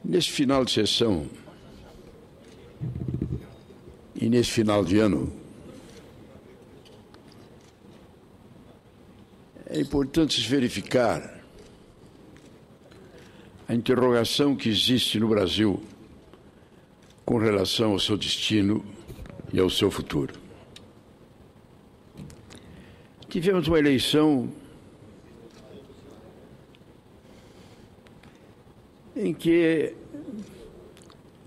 Nesse final de sessão e nesse final de ano, é importante se verificar a interrogação que existe no Brasil com relação ao seu destino e ao seu futuro. Tivemos uma eleição em que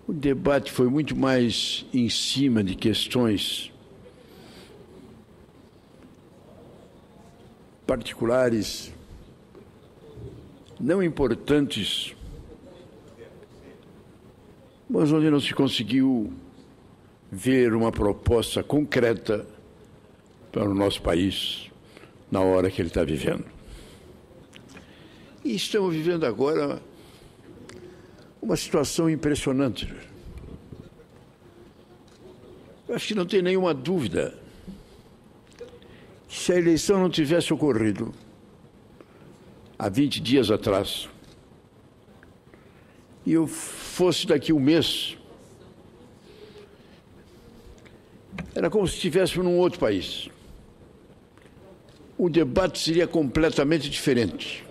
o debate foi muito mais em cima de questões particulares, não importantes, mas onde não se conseguiu ver uma proposta concreta para o nosso país na hora que ele está vivendo. E estamos vivendo agora uma situação impressionante. Eu acho que não tem nenhuma dúvida que se a eleição não tivesse ocorrido há 20 dias atrás e eu fosse daqui um mês, era como se estivéssemos num outro país. O debate seria completamente diferente.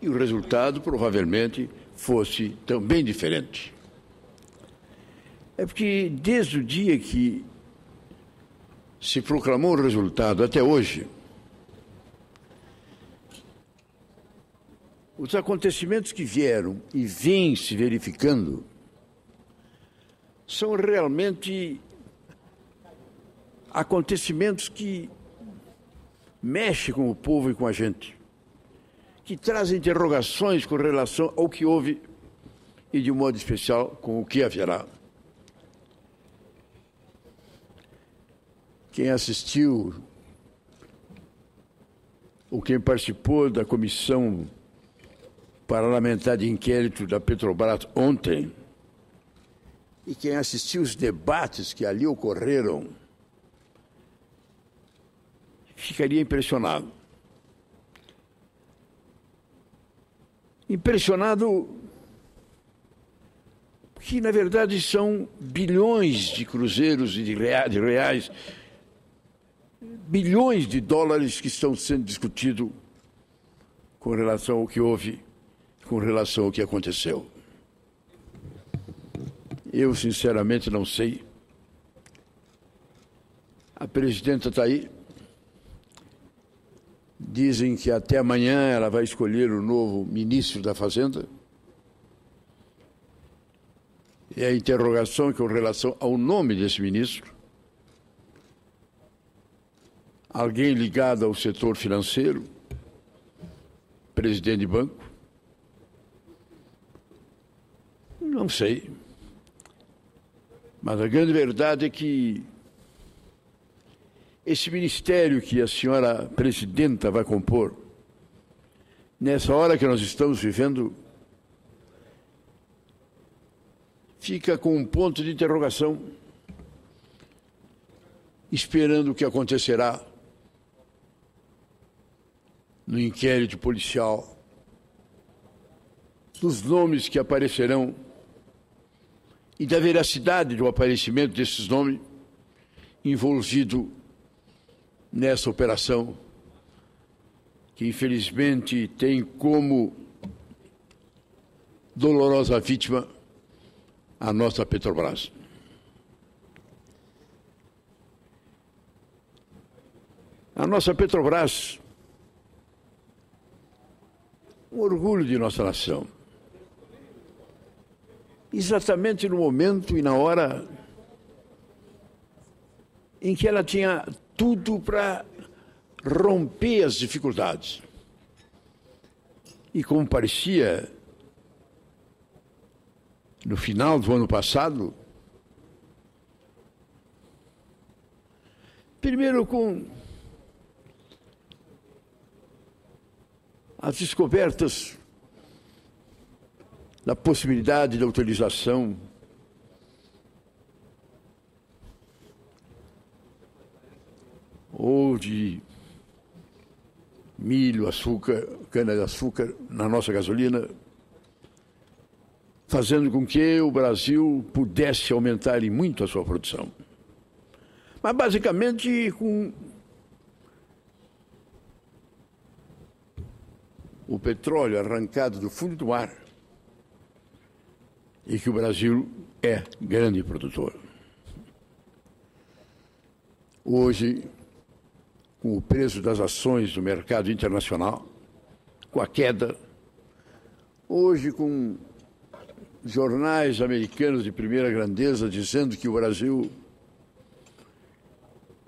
E o resultado, provavelmente, fosse também diferente. É porque, desde o dia que se proclamou o resultado até hoje, os acontecimentos que vieram e vêm se verificando são realmente acontecimentos que mexem com o povo e com a gente, que trazem interrogações com relação ao que houve e, de um modo especial, com o que haverá. Quem assistiu ou quem participou da comissão parlamentar de inquérito da Petrobras ontem e quem assistiu os debates que ali ocorreram, ficaria impressionado. Impressionado que, na verdade, são bilhões de cruzeiros e de reais, bilhões de dólares que estão sendo discutidos com relação ao que houve, com relação ao que aconteceu. Eu, sinceramente, não sei. A presidenta está aí. Dizem que até amanhã ela vai escolher o novo ministro da Fazenda. E a interrogação com relação ao nome desse ministro. Alguém ligado ao setor financeiro, presidente de banco. Não sei. Mas a grande verdade é que esse ministério que a senhora presidenta vai compor, nessa hora que nós estamos vivendo, fica com um ponto de interrogação, esperando o que acontecerá no inquérito policial, dos nomes que aparecerão e da veracidade do aparecimento desses nomes envolvido nessa operação, que infelizmente tem como dolorosa vítima a nossa Petrobras. A nossa Petrobras, um orgulho de nossa nação. Exatamente no momento e na hora em que ela tinha tudo para romper as dificuldades. E como parecia, no final do ano passado, primeiro com as descobertas da possibilidade da utilização ou de milho, açúcar, cana-de-açúcar na nossa gasolina, fazendo com que o Brasil pudesse aumentar em muito a sua produção. Mas, basicamente, com o petróleo arrancado do fundo do mar, e que o Brasil é grande produtor. Hoje, com o preço das ações do mercado internacional, com a queda, hoje com jornais americanos de primeira grandeza dizendo que o Brasil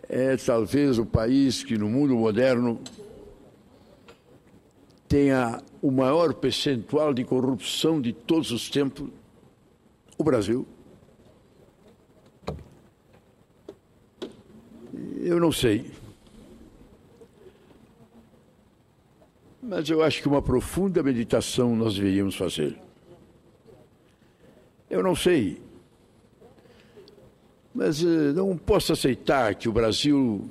é talvez o país que no mundo moderno tenha o maior percentual de corrupção de todos os tempos, o Brasil. Eu não sei. Mas eu acho que uma profunda meditação nós deveríamos fazer. Eu não sei. Mas não posso aceitar que o Brasil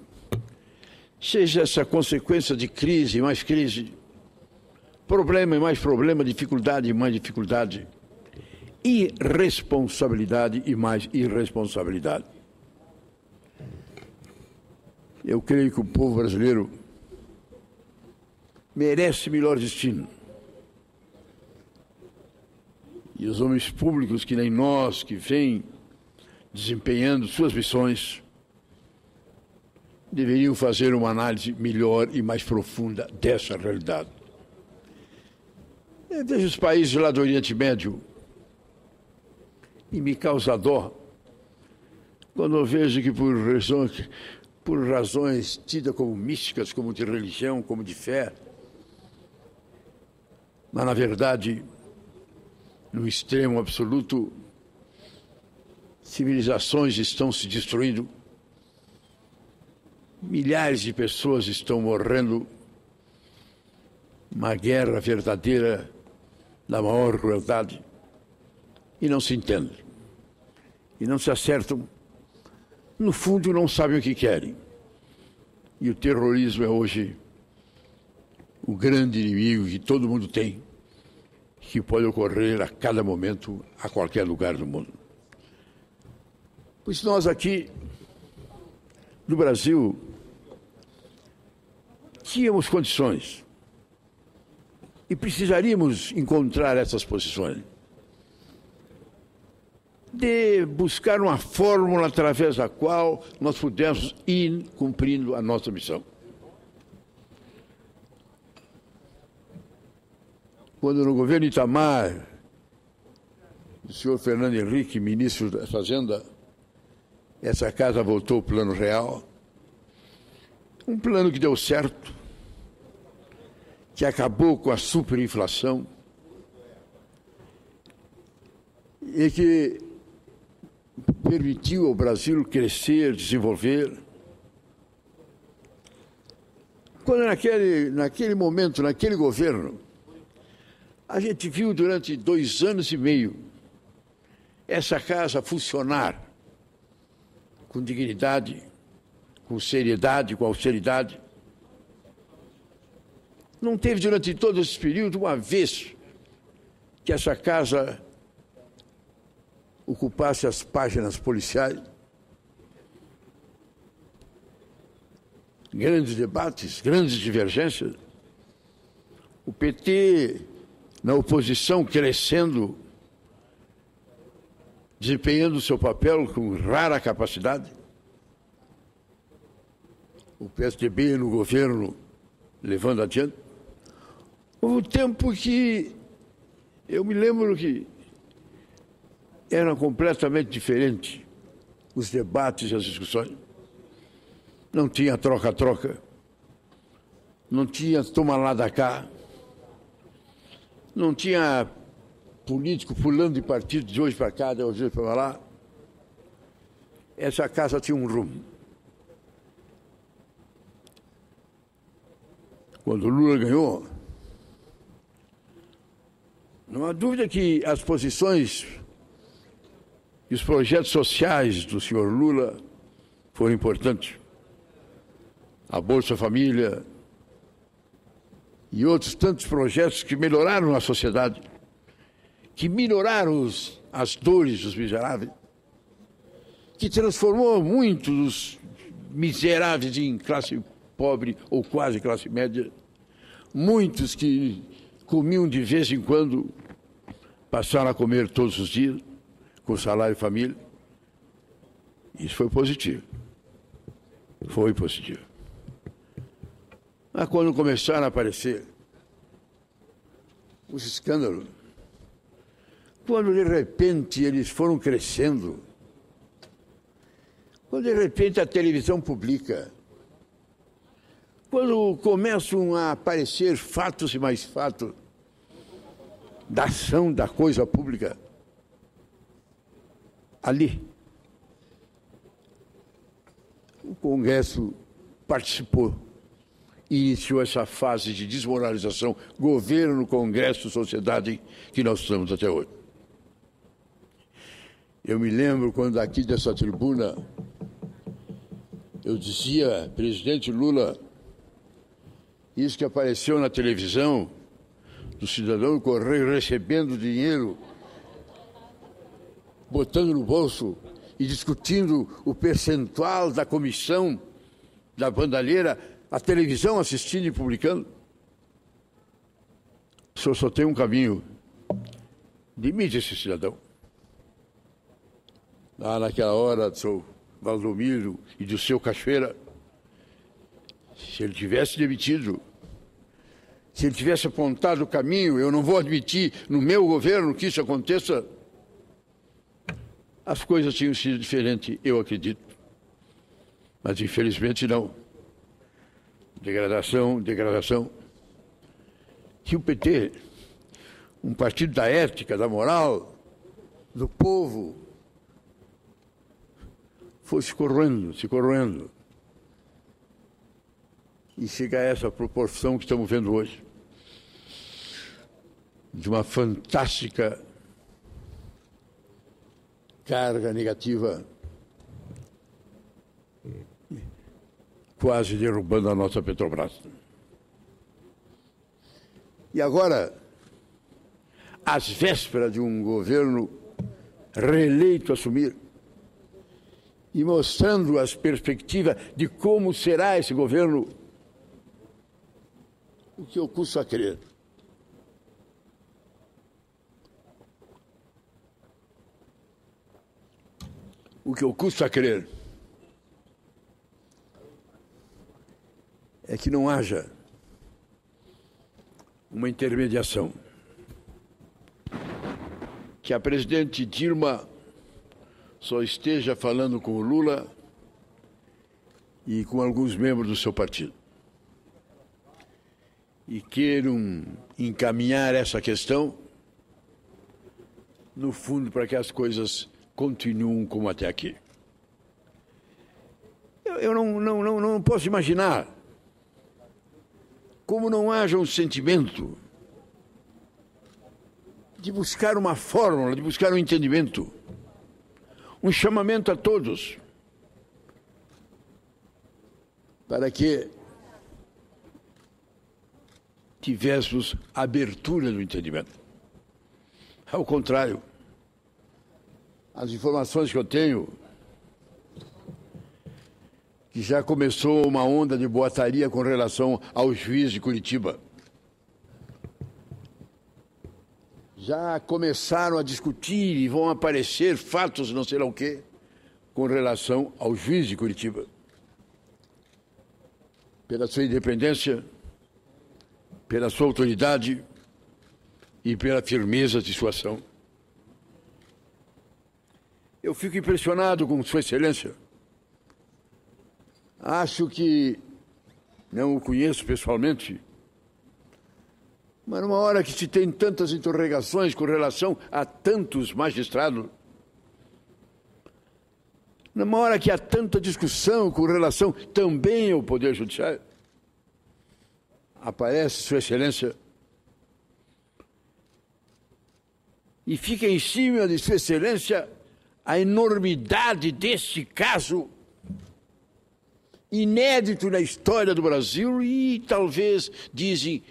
seja essa consequência de crise, mais crise, problema e mais problema, dificuldade e mais dificuldade, irresponsabilidade e mais irresponsabilidade. Eu creio que o povo brasileiro merece melhor destino. E os homens públicos que nem nós, que vêm desempenhando suas missões, deveriam fazer uma análise melhor e mais profunda dessa realidade. Eu vejo os países lá do Oriente Médio e me causa dó quando eu vejo que por razões tidas como místicas, como de religião, como de fé, mas na verdade, no extremo absoluto, civilizações estão se destruindo, milhares de pessoas estão morrendo, uma guerra verdadeira da maior crueldade, e não se entendem, e não se acertam, no fundo não sabem o que querem. E o terrorismo é hoje o grande inimigo que todo mundo tem, que pode ocorrer a cada momento, a qualquer lugar do mundo. Pois nós aqui, no Brasil, tínhamos condições e precisaríamos encontrar essas posições de buscar uma fórmula através da qual nós pudéssemos ir cumprindo a nossa missão. Quando no governo Itamar, o senhor Fernando Henrique, ministro da Fazenda, essa casa voltou ao plano real, um plano que deu certo, que acabou com a superinflação e que permitiu ao Brasil crescer, desenvolver. Quando naquele momento, naquele governo, a gente viu durante 2 anos e meio essa casa funcionar com dignidade, com seriedade, com austeridade. Não teve durante todo esse período uma vez que essa casa ocupasse as páginas policiais. Grandes debates, grandes divergências. O PT, na oposição, crescendo, desempenhando o seu papel com rara capacidade. O PSDB no governo levando adiante. Houve um tempo que eu me lembro que era completamente diferente os debates e as discussões. Não tinha troca-troca, não tinha toma lá da cá, não tinha político pulando de partido de hoje para cá, de hoje para lá. Essa casa tinha um rumo. Quando o Lula ganhou, não há dúvida que as posições e os projetos sociais do senhor Lula foram importantes. A Bolsa Família e outros tantos projetos que melhoraram a sociedade, que minoraram as dores dos miseráveis, que transformou muitos dos miseráveis em classe pobre ou quase classe média, muitos que comiam de vez em quando passaram a comer todos os dias, com salário e família. Isso foi positivo. Foi positivo. Mas quando começaram a aparecer os escândalos, quando de repente eles foram crescendo, quando de repente a televisão publica, quando começam a aparecer fatos e mais fatos da ação da coisa pública, ali o Congresso participou e iniciou essa fase de desmoralização, governo, Congresso, sociedade, que nós estamos até hoje. Eu me lembro quando aqui dessa tribuna eu dizia, presidente Lula, isso que apareceu na televisão, do cidadão do Correio recebendo dinheiro, botando no bolso e discutindo o percentual da comissão da bandalheira, a televisão assistindo e publicando. O senhor só tem um caminho. Demite esse cidadão. Lá naquela hora do seu Valdomiro e do seu Cachoeira, se ele tivesse demitido, se ele tivesse apontado o caminho, eu não vou admitir no meu governo que isso aconteça, as coisas tinham sido diferentes, eu acredito. Mas infelizmente não. Degradação, degradação. Se o PT, um partido da ética, da moral, do povo, foi se corroendo, e chegar a essa proporção que estamos vendo hoje, de uma fantástica carga negativa, quase derrubando a nossa Petrobras. E agora, às vésperas de um governo reeleito assumir, e mostrando as perspectivas de como será esse governo, o que eu custo a crer. O que eu custo a crer é que não haja uma intermediação, que a presidente Dilma só esteja falando com o Lula e com alguns membros do seu partido, e queiram encaminhar essa questão, no fundo, para que as coisas continuem como até aqui. Eu não posso imaginar como não haja um sentimento de buscar uma fórmula, de buscar um entendimento, um chamamento a todos para que tivéssemos abertura do entendimento. Ao contrário, as informações que eu tenho, que já começou uma onda de boataria com relação ao juiz de Curitiba. Já começaram a discutir e vão aparecer fatos não sei lá o quê com relação ao juiz de Curitiba. Pela sua independência, pela sua autoridade e pela firmeza de sua ação. Eu fico impressionado com Sua Excelência. Acho que não o conheço pessoalmente, mas numa hora que se tem tantas interrogações com relação a tantos magistrados, numa hora que há tanta discussão com relação também ao Poder Judiciário, aparece Sua Excelência e fica em cima de Sua Excelência a enormidade deste caso inédito na história do Brasil e talvez, dizem,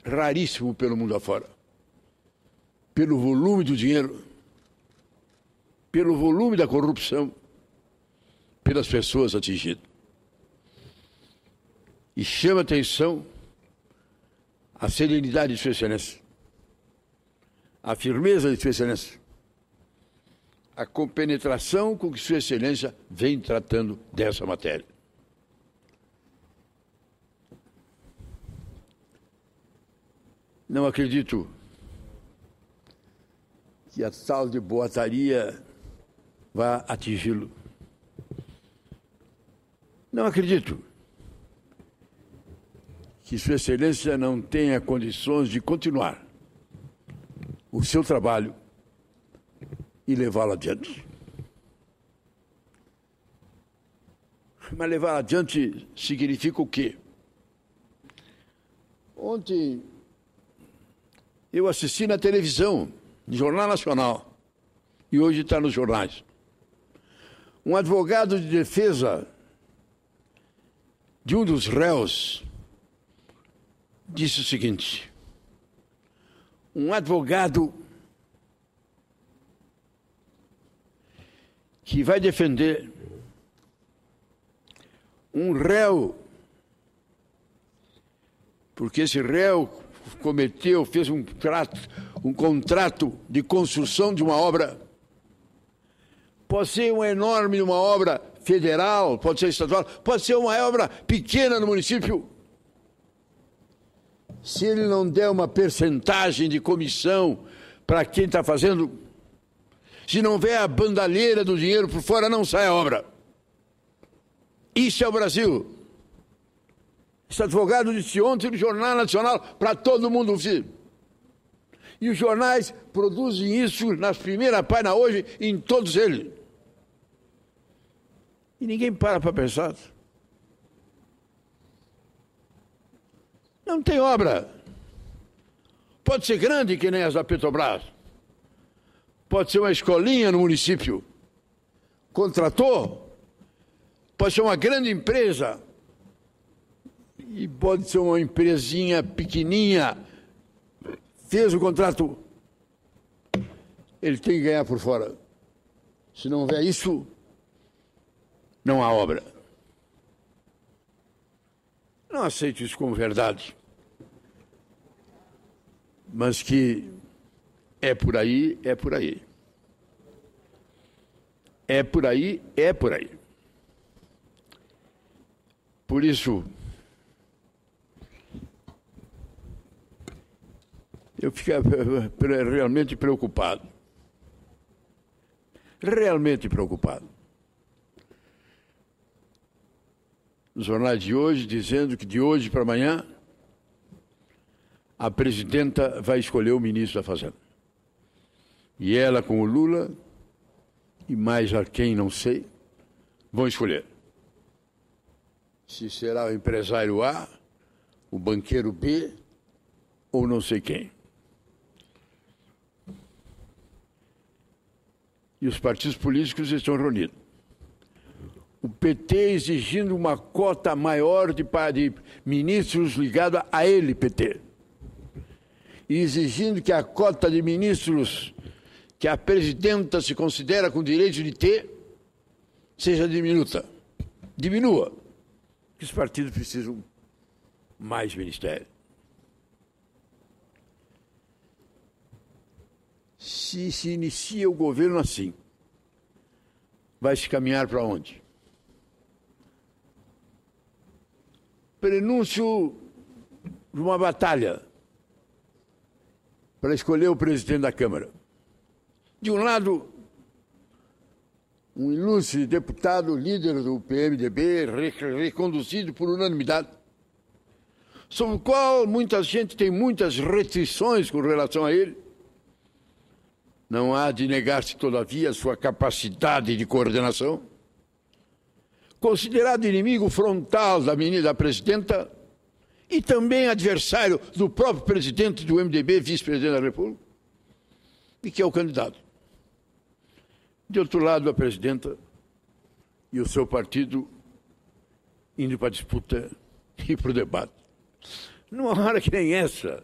raríssimo pelo mundo afora. pelo volume do dinheiro, pelo volume da corrupção, pelas pessoas atingidas. E chama atenção a serenidade de Sua Excelência, a firmeza de Sua Excelência, a compenetração com que Sua Excelência vem tratando dessa matéria. Não acredito que a tal de boataria vá atingi-lo. Não acredito que Sua Excelência não tenha condições de continuar o seu trabalho e levá-lo adiante. Mas levá-lo adiante significa o quê? Ontem eu assisti na televisão, no Jornal Nacional, e hoje está nos jornais. Um advogado de defesa de um dos réus disse o seguinte: um advogado que vai defender um réu, porque esse réu fez um contrato de construção de uma obra, pode ser uma enorme, uma obra federal, pode ser estadual, pode ser uma obra pequena no município. Se ele não der uma percentagem de comissão para quem está fazendo, se não vier a bandalheira do dinheiro por fora, não sai a obra. Isso é o Brasil. Esse advogado disse ontem no Jornal Nacional para todo mundo ouvir. E os jornais produzem isso nas primeiras páginas hoje, em todos eles. E ninguém para pensar. Não tem obra. Pode ser grande, que nem as da Petrobras. Pode ser uma escolinha no município. Contratou. Pode ser uma grande empresa. E pode ser uma empresinha pequenininha. Fez o contrato. Ele tem que ganhar por fora. Se não houver isso, não há obra. Não aceito isso como verdade. Mas que é por aí, é por aí. É por aí, é por aí. Por isso, eu fico realmente preocupado. Realmente preocupado. Nos jornais de hoje, dizendo que de hoje para amanhã, a presidenta vai escolher o ministro da Fazenda. E ela com o Lula, e mais a quem não sei, vão escolher. Se será o empresário A, o banqueiro B, ou não sei quem. E os partidos políticos estão reunidos. O PT exigindo uma cota maior de ministros ligados a ele, PT. E exigindo que a cota de ministros que a presidenta se considera com direito de ter seja diminuta. Diminua. Que os partidos precisam mais ministério. Se inicia o governo assim, vai se caminhar para onde? Prenúncio de uma batalha para escolher o presidente da Câmara. De um lado, um ilustre deputado, líder do PMDB, reconduzido por unanimidade, sobre o qual muita gente tem muitas restrições com relação a ele. Não há de negar-se, todavia, sua capacidade de coordenação. Considerado inimigo frontal da presidenta e também adversário do próprio presidente do MDB, vice-presidente da República, e que é o candidato. De outro lado, a presidenta e o seu partido indo para a disputa e para o debate. Numa hora que nem essa,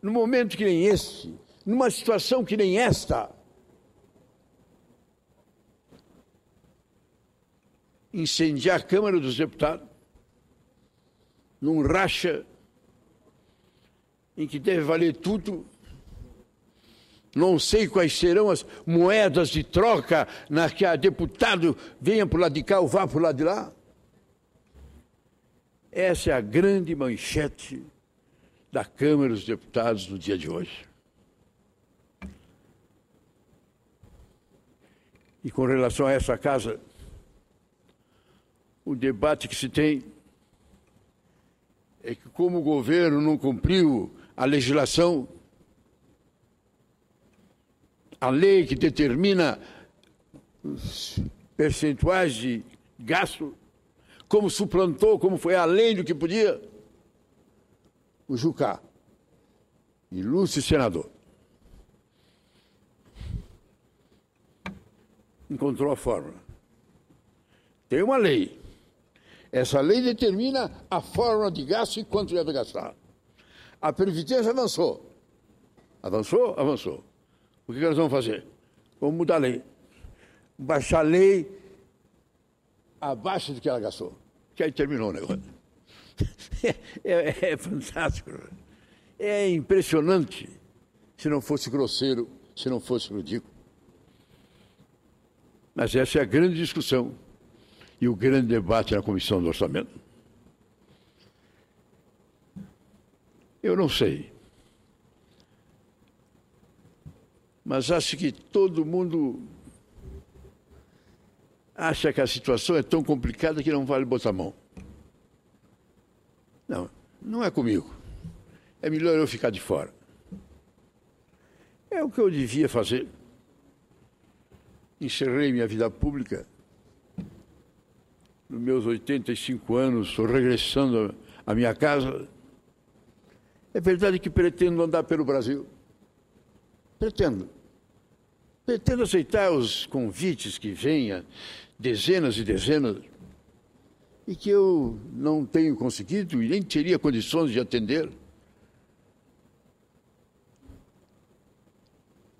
num momento que nem esse, numa situação que nem esta, incendiar a Câmara dos Deputados, num racha em que deve valer tudo. Não sei quais serão as moedas de troca na que a deputado venha para o lado de cá ou vá para o lado de lá. Essa é a grande manchete da Câmara dos Deputados no dia de hoje. E com relação a essa casa, o debate que se tem é que, como o governo não cumpriu a legislação, a lei que determina os percentuais de gasto, como suplantou, como foi além do que podia, o Jucá, ilustre senador, encontrou a fórmula. Tem uma lei. Essa lei determina a fórmula de gasto e quanto deve gastar. A Previdência avançou. Avançou? Avançou. O que nós vamos fazer? Vamos mudar a lei. Baixar a lei abaixo do que ela gastou. Que aí terminou o negócio. É fantástico. É impressionante, se não fosse grosseiro, se não fosse ridículo. Mas essa é a grande discussão e o grande debate na Comissão do Orçamento. Eu não sei, mas acho que todo mundo acha que a situação é tão complicada que não vale botar a mão. Não, não é comigo. É melhor eu ficar de fora. É o que eu devia fazer. Encerrei minha vida pública. Nos meus 85 anos, estou regressando à minha casa. É verdade que pretendo andar pelo Brasil. Pretendo. Pretendo aceitar os convites que venham, dezenas e dezenas, e que eu não tenho conseguido e nem teria condições de atender.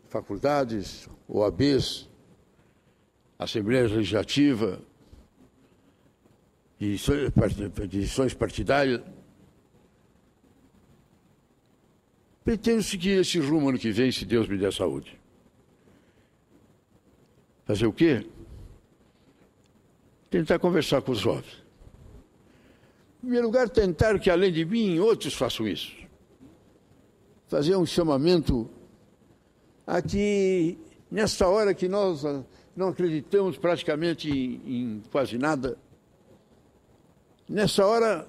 Faculdades, OABs, Assembleia Legislativa, edições partidárias. Pretendo seguir esse rumo ano que vem, se Deus me der saúde. Fazer o quê? Tentar conversar com os jovens. Em primeiro lugar, tentar que, além de mim, outros façam isso. Fazer um chamamento a que, nesta hora que nós não acreditamos praticamente em quase nada, nessa hora,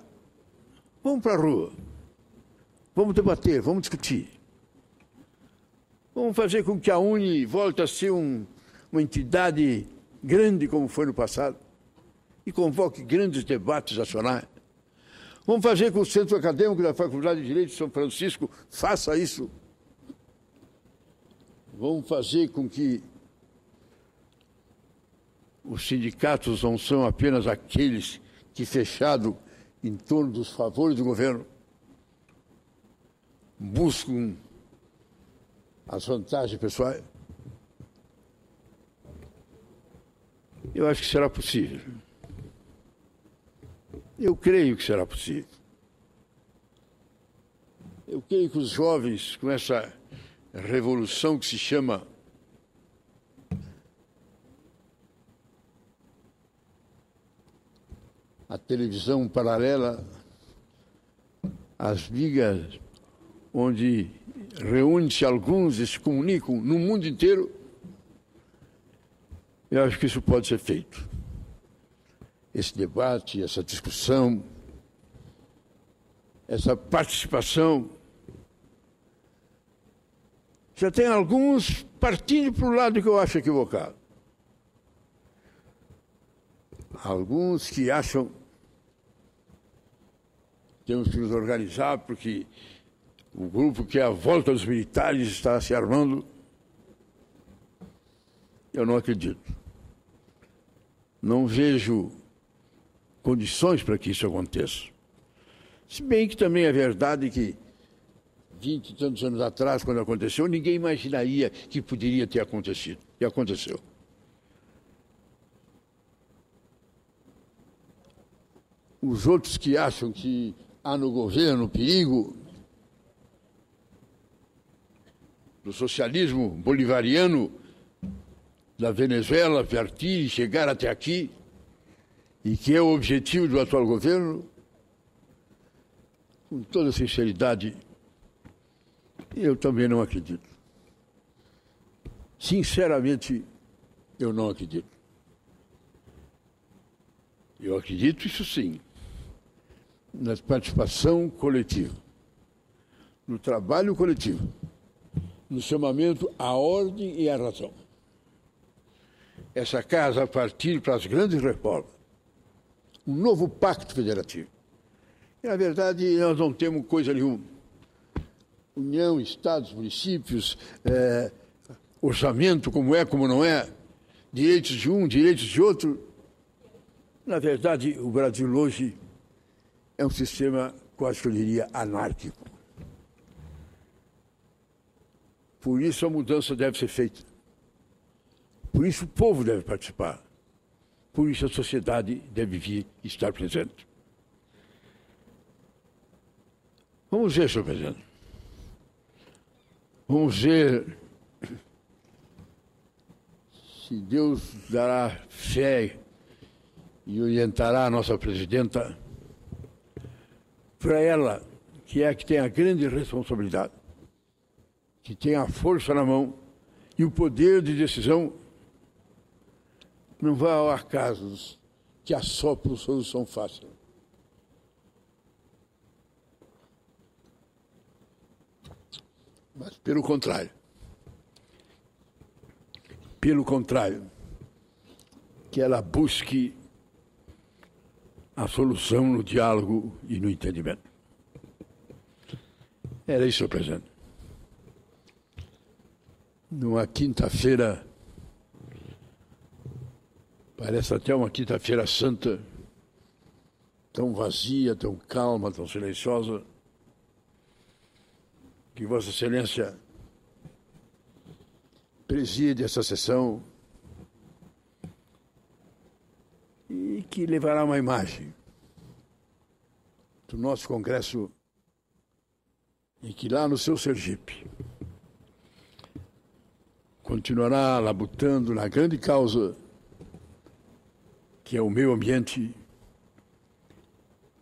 vamos para a rua. Vamos debater, vamos discutir. Vamos fazer com que a UNE volte a ser uma entidade grande como foi no passado e convoque grandes debates nacionais. Vamos fazer com que o Centro Acadêmico da Faculdade de Direito de São Francisco faça isso. Vamos fazer com que os sindicatos não são apenas aqueles que, fechados em torno dos favores do governo, buscam as vantagens pessoais. Eu acho que será possível. Eu creio que será possível. Eu creio que os jovens, com essa revolução que se chama a televisão paralela, as migas onde reúnem-se alguns e se comunicam no mundo inteiro, eu acho que isso pode ser feito. Esse debate, essa discussão, essa participação. Já tem alguns partindo para o lado que eu acho equivocado. Alguns que acham que temos que nos organizar porque o grupo que é a volta dos militares está se armando. Eu não acredito. Não vejo condições para que isso aconteça. Se bem que também é verdade que 20 e tantos anos atrás, quando aconteceu, ninguém imaginaria que poderia ter acontecido. E aconteceu. Os outros que acham que há no governo perigo do socialismo bolivariano da Venezuela partir e chegar até aqui, e que é o objetivo do atual governo, com toda sinceridade, eu também não acredito. Sinceramente, eu não acredito. Eu acredito, isso sim, na participação coletiva, no trabalho coletivo, no chamamento à ordem e à razão. Essa casa, a partir para as grandes reformas, um novo pacto federativo. E, na verdade, nós não temos coisa nenhuma. União, estados, municípios, orçamento, como é, como não é, direitos de um, direitos de outro. Na verdade, o Brasil hoje é um sistema, quase que eu diria, anárquico. Por isso a mudança deve ser feita. Por isso o povo deve participar. Por isso a sociedade deve vir estar presente. Vamos ver, senhor presidente. Vamos ver se Deus dará fé e orientará a nossa presidenta para ela, que é a que tem a grande responsabilidade, que tem a força na mão e o poder de decisão. Não vá ao acaso que assopram solução fácil. Mas, pelo contrário, que ela busque a solução no diálogo e no entendimento. Era isso, senhor presidente. Numa quinta-feira, parece até uma quinta-feira santa, tão vazia, tão calma, tão silenciosa, que Vossa Excelência preside essa sessão e que levará uma imagem do nosso Congresso e que lá no seu Sergipe continuará labutando na grande causa que é o meio ambiente,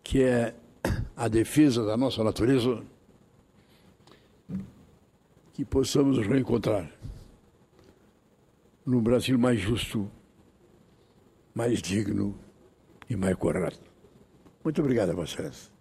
que é a defesa da nossa natureza, que possamos nos reencontrar num Brasil mais justo, mais digno e mais correto. Muito obrigado a Vossa Excelência.